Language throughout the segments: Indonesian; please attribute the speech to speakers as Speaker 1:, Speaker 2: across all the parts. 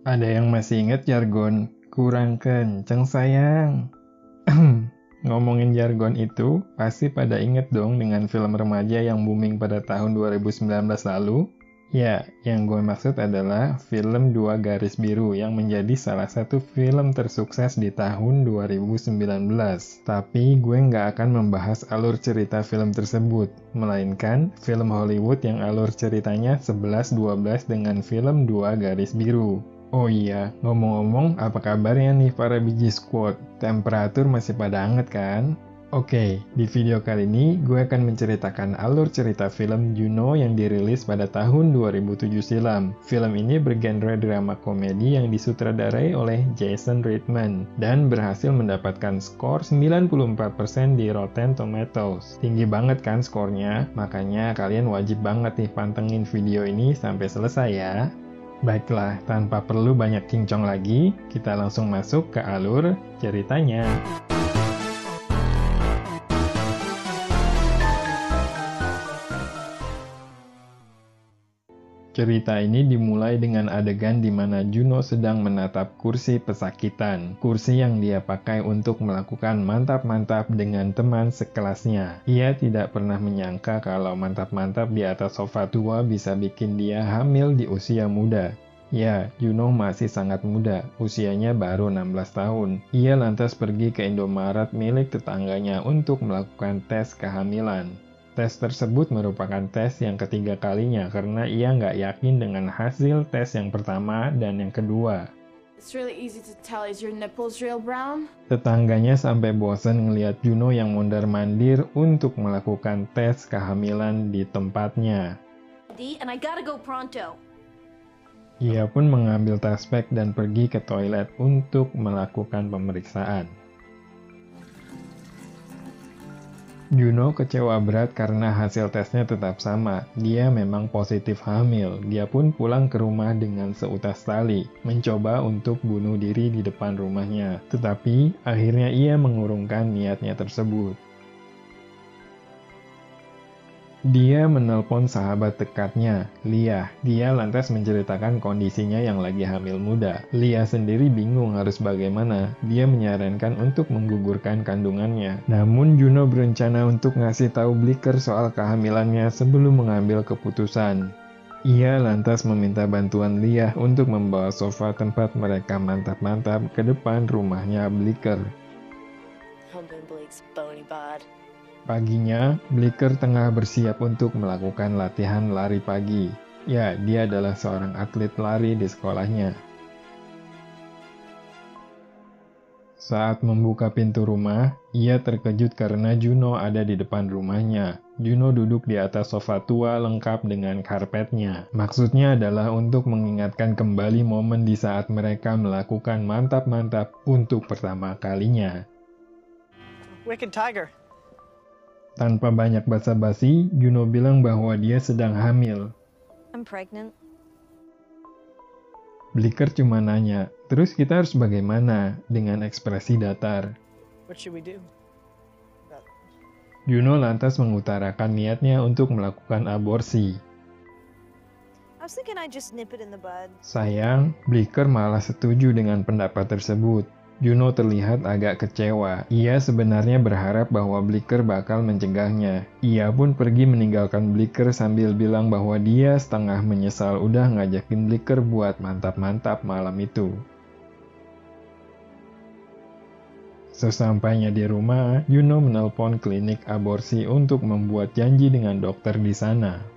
Speaker 1: Ada yang masih inget jargon? Kurang kenceng sayang. Ngomongin jargon itu, pasti pada inget dong dengan film remaja yang booming pada tahun 2019 lalu? Ya, yang gue maksud adalah film Dua Garis Biru yang menjadi salah satu film tersukses di tahun 2019. Tapi gue nggak akan membahas alur cerita film tersebut, melainkan film Hollywood yang alur ceritanya 11-12 dengan film Dua Garis Biru. Oh iya, ngomong-ngomong, apa kabarnya nih para Biji Squad? Temperatur masih pada hangat kan? Oke, di video kali ini gue akan menceritakan alur cerita film Juno yang dirilis pada tahun 2007 silam. Film ini bergenre drama komedi yang disutradarai oleh Jason Reitman dan berhasil mendapatkan skor 94% di Rotten Tomatoes. Tinggi banget kan skornya? Makanya kalian wajib banget nih pantengin video ini sampai selesai ya. Baiklah, tanpa perlu banyak cincong lagi, kita langsung masuk ke alur ceritanya. Cerita ini dimulai dengan adegan di mana Juno sedang menatap kursi pesakitan. Kursi yang dia pakai untuk melakukan mantap-mantap dengan teman sekelasnya. Ia tidak pernah menyangka kalau mantap-mantap di atas sofa tua bisa bikin dia hamil di usia muda. Ya, Juno masih sangat muda, usianya baru 16 tahun. Ia lantas pergi ke Indomaret milik tetangganya untuk melakukan tes kehamilan. Tes tersebut merupakan tes yang ketiga kalinya karena ia nggak yakin dengan hasil tes yang pertama dan yang kedua.
Speaker 2: It's really easy to tell, is your nipples real brown?
Speaker 1: Tetangganya sampai bosan ngelihat Juno yang mondar-mandir untuk melakukan tes kehamilan di tempatnya.
Speaker 2: And I gotta go pronto.
Speaker 1: Ia pun mengambil tas bag dan pergi ke toilet untuk melakukan pemeriksaan. Juno kecewa berat karena hasil tesnya tetap sama. Dia memang positif hamil. Dia pun pulang ke rumah dengan seutas tali, mencoba untuk bunuh diri di depan rumahnya. Tetapi, akhirnya ia mengurungkan niatnya tersebut. Dia menelpon sahabat dekatnya, Lia. Dia lantas menceritakan kondisinya yang lagi hamil muda. Lia sendiri bingung harus bagaimana. Dia menyarankan untuk menggugurkan kandungannya. Namun Juno berencana untuk ngasih tahu Blicker soal kehamilannya sebelum mengambil keputusan. Ia lantas meminta bantuan Lia untuk membawa sofa tempat mereka mantap-mantap ke depan rumahnya Blicker. Paginya, Blicker tengah bersiap untuk melakukan latihan lari pagi. Ya, dia adalah seorang atlet lari di sekolahnya. Saat membuka pintu rumah, ia terkejut karena Juno ada di depan rumahnya. Juno duduk di atas sofa tua lengkap dengan karpetnya. Maksudnya adalah untuk mengingatkan kembali momen di saat mereka melakukan mantap-mantap untuk pertama kalinya.
Speaker 3: Wicked Tiger.
Speaker 1: Tanpa banyak basa-basi, Juno bilang bahwa dia sedang hamil.
Speaker 4: I'm pregnant.
Speaker 1: Blicker cuma nanya, terus kita harus bagaimana? Dengan ekspresi datar.
Speaker 3: What should we do?
Speaker 1: Juno lantas mengutarakan niatnya untuk melakukan aborsi.
Speaker 4: I was thinking I'd just nip it in the bud.
Speaker 1: Sayang, Blicker malah setuju dengan pendapat tersebut. Juno terlihat agak kecewa. Ia sebenarnya berharap bahwa Blicker bakal mencegahnya. Ia pun pergi meninggalkan Blicker sambil bilang bahwa dia setengah menyesal udah ngajakin Blicker buat mantap-mantap malam itu. Sesampainya di rumah, Juno menelpon klinik aborsi untuk membuat janji dengan dokter di sana.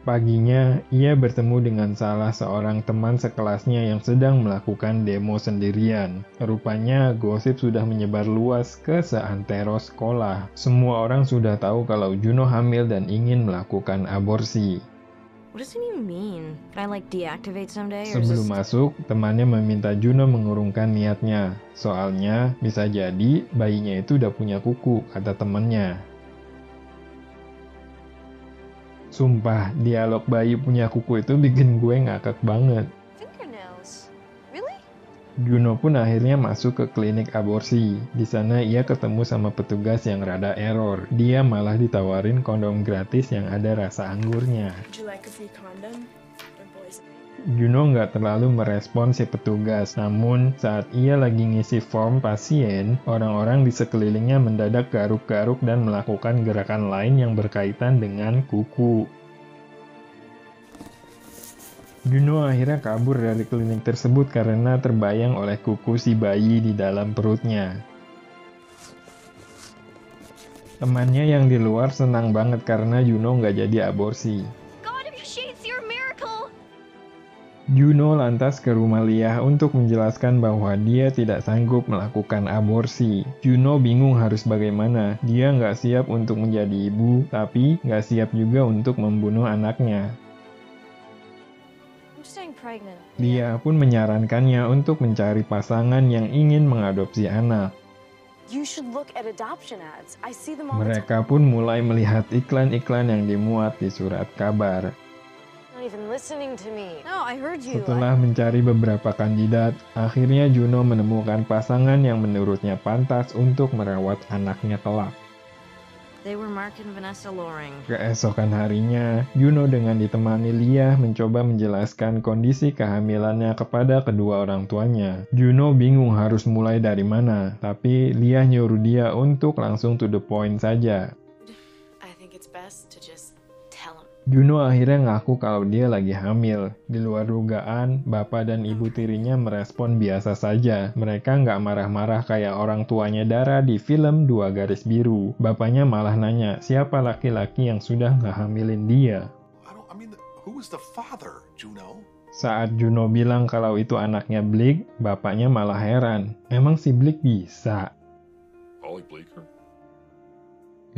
Speaker 1: Paginya, ia bertemu dengan salah seorang teman sekelasnya yang sedang melakukan demo sendirian. Rupanya, gosip sudah menyebar luas ke seantero sekolah. Semua orang sudah tahu kalau Juno hamil dan ingin melakukan aborsi.
Speaker 4: What does it even mean? Can I deactivate someday?
Speaker 1: Sebelum masuk, temannya meminta Juno mengurungkan niatnya. Soalnya, bisa jadi bayinya itu udah punya kuku, kata temannya. Sumpah, dialog bayi punya kuku itu bikin gue ngakak banget.
Speaker 4: Fingernails. Really?
Speaker 1: Juno pun akhirnya masuk ke klinik aborsi. Di sana ia ketemu sama petugas yang rada error. Dia malah ditawarin kondom gratis yang ada rasa anggurnya.
Speaker 2: Would you like a free condom?
Speaker 1: Juno nggak terlalu merespon si petugas, namun saat ia lagi ngisi form pasien, orang-orang di sekelilingnya mendadak garuk-garuk dan melakukan gerakan lain yang berkaitan dengan kuku. Juno akhirnya kabur dari klinik tersebut karena terbayang oleh kuku si bayi di dalam perutnya. Temannya yang di luar senang banget karena Juno nggak jadi aborsi. Juno lantas ke rumah Leah untuk menjelaskan bahwa dia tidak sanggup melakukan aborsi. Juno bingung harus bagaimana. Dia nggak siap untuk menjadi ibu, tapi nggak siap juga untuk membunuh anaknya. Leah pun menyarankannya untuk mencari pasangan yang ingin mengadopsi anak. Mereka pun mulai melihat iklan-iklan yang dimuat di surat kabar. Setelah mencari beberapa kandidat, akhirnya Juno menemukan pasangan yang menurutnya pantas untuk merawat anaknya kelak. Keesokan harinya, Juno dengan ditemani Leah mencoba menjelaskan kondisi kehamilannya kepada kedua orang tuanya. Juno bingung harus mulai dari mana, tapi Leah nyuruh dia untuk langsung to the point saja. Juno akhirnya ngaku kalau dia lagi hamil. Di luar dugaan, bapak dan ibu tirinya merespon biasa saja. Mereka nggak marah-marah kayak orang tuanya Dara di film 2 Garis Biru. Bapaknya malah nanya, siapa laki-laki yang sudah nggak hamilin dia? Saat Juno bilang kalau itu anaknya Blake, bapaknya malah heran. Emang si Blake bisa?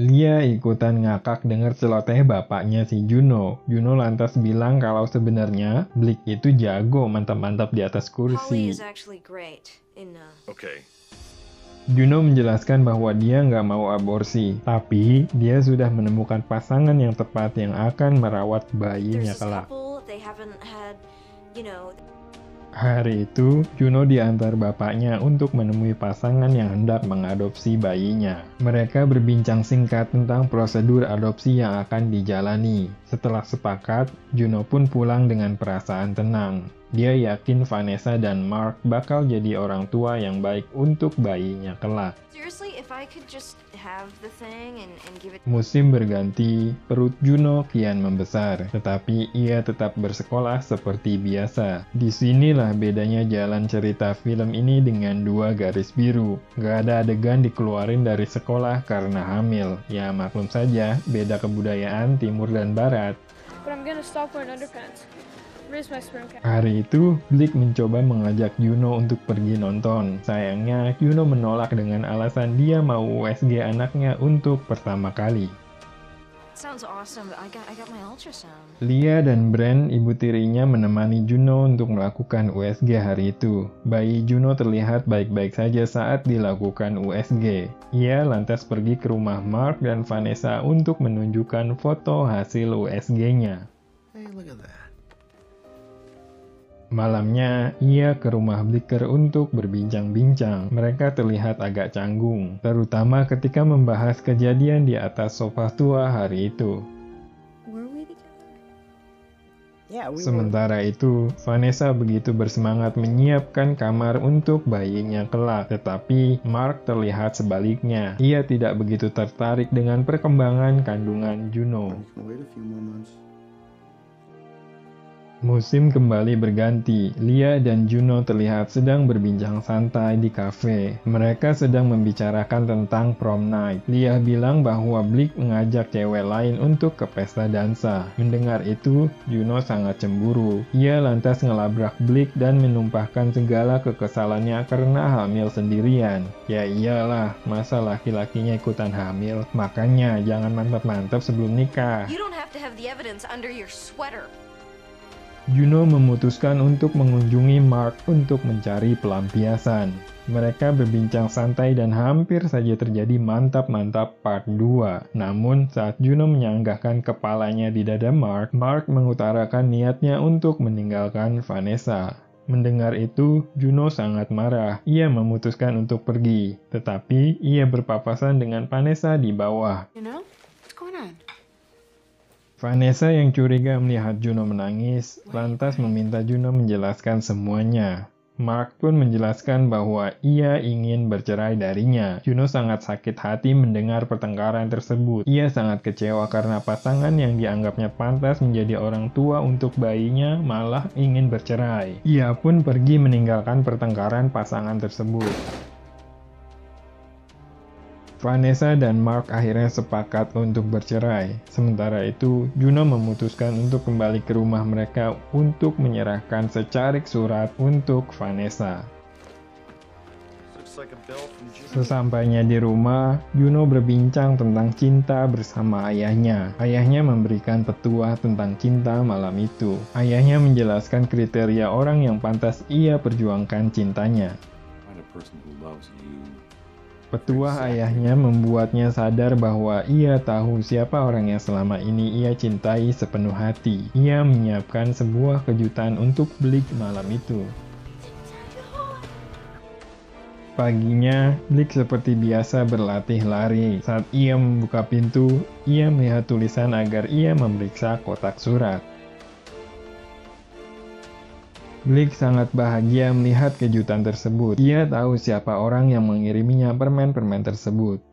Speaker 1: Leah ikutan ngakak dengar celoteh bapaknya si Juno. Juno lantas bilang kalau sebenarnya Blake itu jago mantap-mantap di atas kursi. Juno menjelaskan bahwa dia nggak mau aborsi, tapi dia sudah menemukan pasangan yang tepat yang akan merawat bayinya kelak. Hari itu, Juno diantar bapaknya untuk menemui pasangan yang hendak mengadopsi bayinya. Mereka berbincang singkat tentang prosedur adopsi yang akan dijalani. Setelah sepakat, Juno pun pulang dengan perasaan tenang. Dia yakin Vanessa dan Mark bakal jadi orang tua yang baik untuk bayinya kelak. Musim berganti, perut Juno kian membesar, tetapi ia tetap bersekolah seperti biasa. Disinilah bedanya jalan cerita film ini dengan 2 Garis Biru. Gak ada adegan dikeluarin dari sekolah karena hamil. Ya maklum saja, beda kebudayaan timur dan barat. Hari itu, Blake mencoba mengajak Juno untuk pergi nonton. Sayangnya, Juno menolak dengan alasan dia mau USG anaknya untuk pertama kali. Leah dan Brent, ibu tirinya, menemani Juno untuk melakukan USG hari itu. Bayi Juno terlihat baik-baik saja saat dilakukan USG. Ia lantas pergi ke rumah Mark dan Vanessa untuk menunjukkan foto hasil USG-nya. Malamnya, ia ke rumah Blicker untuk berbincang-bincang. Mereka terlihat agak canggung, terutama ketika membahas kejadian di atas sofa tua hari itu. Sementara itu, Vanessa begitu bersemangat menyiapkan kamar untuk bayinya kelak. Tetapi, Mark terlihat sebaliknya. Ia tidak begitu tertarik dengan perkembangan kandungan Juno. Musim kembali berganti. Leah dan Juno terlihat sedang berbincang santai di kafe. Mereka sedang membicarakan tentang prom night. Leah bilang bahwa Blake mengajak cewek lain untuk ke pesta dansa. Mendengar itu, Juno sangat cemburu. Ia lantas ngelabrak Blake dan menumpahkan segala kekesalannya karena hamil sendirian. Ya iyalah, masa laki-lakinya ikutan hamil? Makanya jangan mantap-mantap sebelum nikah. Juno memutuskan untuk mengunjungi Mark untuk mencari pelampiasan. Mereka berbincang santai dan hampir saja terjadi mantap-mantap part 2. Namun, saat Juno menyanggahkan kepalanya di dada Mark, Mark mengutarakan niatnya untuk meninggalkan Vanessa. Mendengar itu, Juno sangat marah. Ia memutuskan untuk pergi, tetapi ia berpapasan dengan Vanessa di bawah. Vanessa yang curiga melihat Juno menangis, lantas meminta Juno menjelaskan semuanya. Mark pun menjelaskan bahwa ia ingin bercerai darinya. Juno sangat sakit hati mendengar pertengkaran tersebut. Ia sangat kecewa karena pasangan yang dianggapnya pantas menjadi orang tua untuk bayinya malah ingin bercerai. Ia pun pergi meninggalkan pertengkaran pasangan tersebut. Vanessa dan Mark akhirnya sepakat untuk bercerai. Sementara itu, Juno memutuskan untuk kembali ke rumah mereka untuk menyerahkan secarik surat untuk Vanessa. Sesampainya di rumah, Juno berbincang tentang cinta bersama ayahnya. Ayahnya memberikan petua tentang cinta malam itu. Ayahnya menjelaskan kriteria orang yang pantas ia perjuangkan cintanya. Petua ayahnya membuatnya sadar bahwa ia tahu siapa orang yang selama ini ia cintai sepenuh hati. Ia menyiapkan sebuah kejutan untuk Blake malam itu. Paginya, Blake seperti biasa berlatih lari. Saat ia membuka pintu, ia melihat tulisan agar ia memeriksa kotak surat. Blake sangat bahagia melihat kejutan tersebut. Ia tahu siapa orang yang mengiriminya permen-permen tersebut.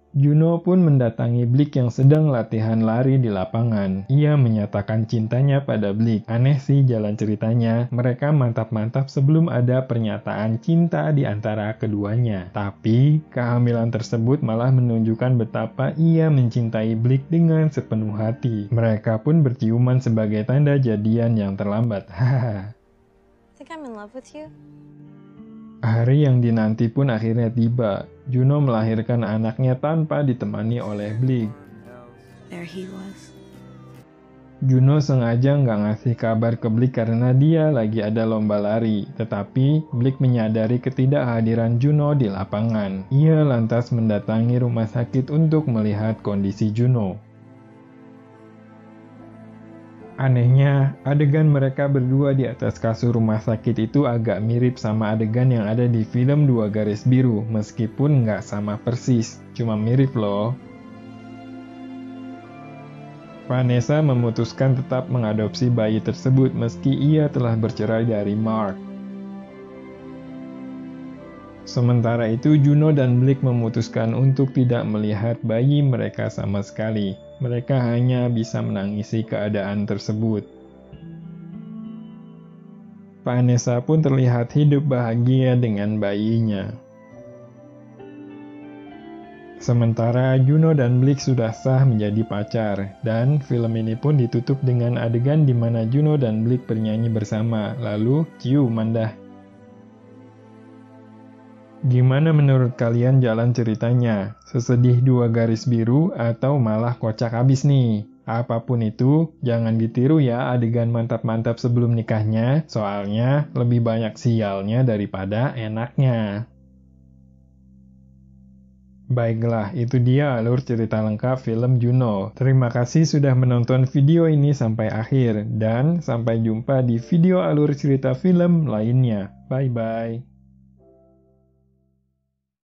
Speaker 1: Juno pun mendatangi Blake yang sedang latihan lari di lapangan. Ia menyatakan cintanya pada Blake. Aneh sih jalan ceritanya, mereka mantap-mantap sebelum ada pernyataan cinta di antara keduanya. Tapi, kehamilan tersebut malah menunjukkan betapa ia mencintai Blake dengan sepenuh hati. Mereka pun berciuman sebagai tanda jadian yang terlambat. Hahaha.
Speaker 4: Think I'm in love with you?
Speaker 1: Hari yang dinanti pun akhirnya tiba. Juno melahirkan anaknya tanpa ditemani oleh Blake.
Speaker 4: There he was.
Speaker 1: Juno sengaja nggak ngasih kabar ke Blake karena dia lagi ada lomba lari. Tetapi, Blake menyadari ketidakhadiran Juno di lapangan. Ia lantas mendatangi rumah sakit untuk melihat kondisi Juno. Anehnya, adegan mereka berdua di atas kasur rumah sakit itu agak mirip sama adegan yang ada di film Dua Garis Biru, meskipun nggak sama persis, cuma mirip loh. Vanessa memutuskan tetap mengadopsi bayi tersebut meski ia telah bercerai dari Mark. Sementara itu, Juno dan Blake memutuskan untuk tidak melihat bayi mereka sama sekali. Mereka hanya bisa menangisi keadaan tersebut. Vanessa pun terlihat hidup bahagia dengan bayinya. Sementara Juno dan Blake sudah sah menjadi pacar, dan film ini pun ditutup dengan adegan di mana Juno dan Blake bernyanyi bersama, lalu ciuman dah. Gimana menurut kalian jalan ceritanya? Sesedih Dua Garis Biru atau malah kocak abis nih? Apapun itu, jangan ditiru ya adegan mantap-mantap sebelum nikahnya, soalnya lebih banyak sialnya daripada enaknya. Baiklah, itu dia alur cerita lengkap film Juno. Terima kasih sudah menonton video ini sampai akhir, dan sampai jumpa di video alur cerita film lainnya. Bye-bye.